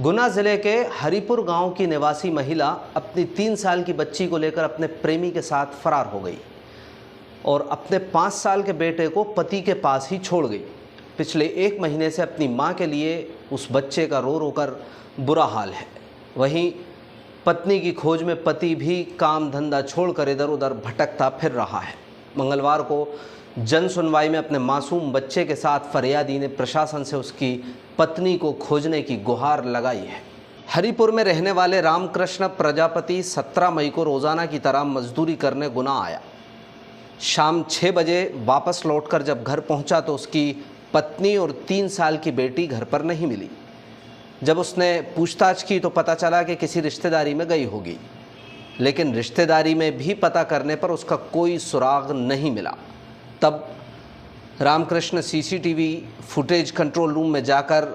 गुना जिले के हरिपुर गांव की निवासी महिला अपनी 3 साल की बच्ची को लेकर अपने प्रेमी के साथ फरार हो गई और अपने 5 साल के बेटे को पति के पास ही छोड़ गई। पिछले 1 महीने से अपनी मां के लिए उस बच्चे का रो रो कर बुरा हाल है। वहीं पत्नी की खोज में पति भी काम धंधा छोड़कर इधर उधर भटकता फिर रहा है। मंगलवार को जन सुनवाई में अपने मासूम बच्चे के साथ फरियादी ने प्रशासन से उसकी पत्नी को खोजने की गुहार लगाई है। हरिपुर में रहने वाले रामकृष्ण प्रजापति 17 मई को रोजाना की तरह मजदूरी करने गुना आया। शाम 6 बजे वापस लौटकर जब घर पहुंचा तो उसकी पत्नी और 3 साल की बेटी घर पर नहीं मिली। जब उसने पूछताछ की तो पता चला कि किसी रिश्तेदारी में गई होगी, लेकिन रिश्तेदारी में भी पता करने पर उसका कोई सुराग नहीं मिला। तब Ramakrishna CCTV footage control room में जाकर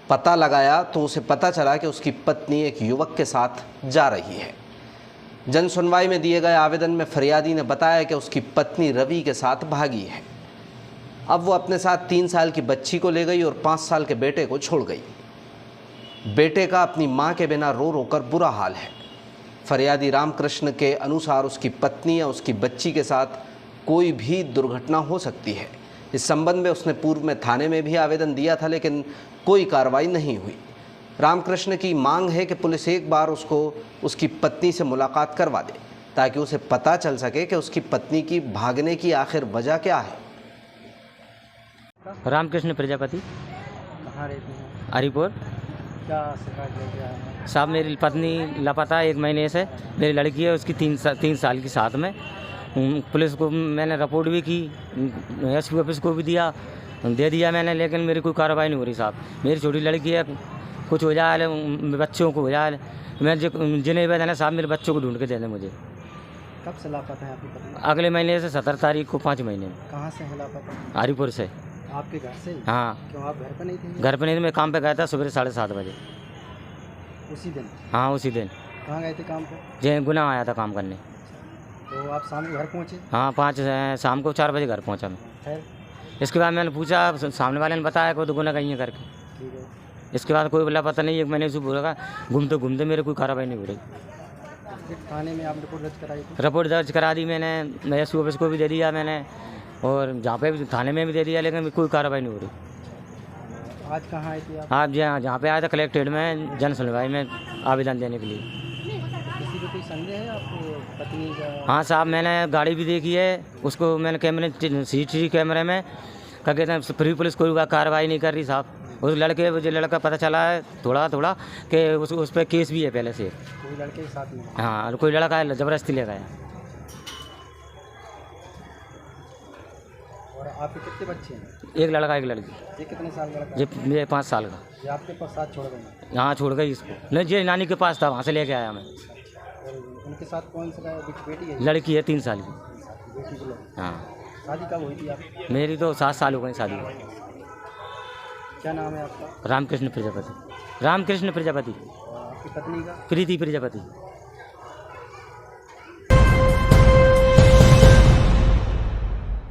पता लगाया तो उसे पता चला कि उसकी पत्नी एक युवक के साथ जा रही है। जन सुनवाई में दिए गए आवेदन में फरियादी ने बताया कि उसकी पत्नी रवि के साथ भागी है। अब वो अपने साथ 3 साल की बच्ची को ले गई और 5 साल के बेटे को छोड़ गई। बेटे का अपनी मां के बिना रो रो कर बुरा हाल है। फरियादी रामकृष्ण के अनुसार उसकी पत्नी या उसकी बच्ची के साथ कोई भी दुर्घटना हो सकती है। इस संबंध में उसने पूर्व में थाने में भी आवेदन दिया था, लेकिन कोई कार्रवाई नहीं हुई। रामकृष्ण की मांग है कि पुलिस एक बार उसको उसकी पत्नी से मुलाकात करवा दे ताकि उसे पता चल सके कि उसकी पत्नी की भागने की आखिर वजह क्या है। रामकृष्ण प्रजापति। कहाँ रहते हैं? हरिपुर। क्या शिकायत लेके आए हैं? साहब मेरी पत्नी लापता 1 महीने से। मेरी लड़की है, उसकी 3 साल की साथ में। पुलिस को मैंने रिपोर्ट भी की, एसपी ऑफिस को भी दे दिया मैंने, लेकिन मेरी कोई कार्रवाई नहीं हो रही साहब। मेरी छोटी लड़की है, कुछ हो जाए बच्चों को हो जाए, मैं जिन्हें वेदन है साहब मेरे बच्चों को ढूंढ के दे दें मुझे। कब से लापता है आपकी पत्नी? अगले महीने से 17 तारीख को 5 महीने में। कहाँ से है लापता? हरिपुर से। आपके घर से? हाँ। क्यों आप घर पर नहीं थे? घर पर नहीं थे, मैं काम पे गया था सुबह 7:30 बजे। उसी दिन? हाँ उसी दिन। कहाँ गए थे काम पे? जय गुना आया था काम करने। तो आप शाम को घर पहुँचे? हाँ शाम को 4 बजे घर पहुँचा मैं। फिर इसके बाद मैंने पूछा, सामने वाले ने बताया कि वो तो गुना कहीं है करके। ठीक है। इसके बाद कोई बोला पता नहीं, 1 महीने से बोला घूमते घूमते मेरे कोई कार्रवाई नहीं हो रही। फिर थाने में आप रिपोर्ट दर्ज कराई थी? रिपोर्ट दर्ज करा दी मैंने, एसपी ऑफिस को भी दे दिया मैंने और जहाँ पे भी थाने में भी दे दिया, लेकिन कोई कार्रवाई नहीं हो रही। आज कहाँ आई थी आप? आप जहाँ पे आया था कलेक्ट्रेट में जन सुनवाई में आवेदन देने के लिए। किसी को कोई संदेह है आपको पत्नी का? हाँ साहब, मैंने गाड़ी भी देखी है, उसको मैंने कैमरे CCTV कैमरे में क्या कहते हैं, फ्री पुलिस कोई कार्रवाई नहीं कर रही साहब। उस लड़का पता चला है थोड़ा कि उस पर केस भी है पहले से। कोई लड़के के साथ में? हाँ, कोई लड़का ज़बरदस्ती ले गया। और आपके कितने बच्चे हैं? 1 लड़का 1 लड़की। ये कितने साल का लड़का? ये 5 साल का। ये आपके पास साथ छोड़ गए? हाँ छोड़ गई इसको। नहीं जी, नानी के पास था, वहाँ से लेके आया मैं। और उनके साथ कौन सा बेटी है? लड़की है 3 साल की। बेटी को लोग? हाँ। शादी कब हुई थी आपकी? मेरी तो 7 साल हो गई शादी को। क्या नाम है आपका? रामकृष्ण प्रजापति। रामकृष्ण प्रजापति। और आपकी पत्नी का? प्रीति प्रजापति।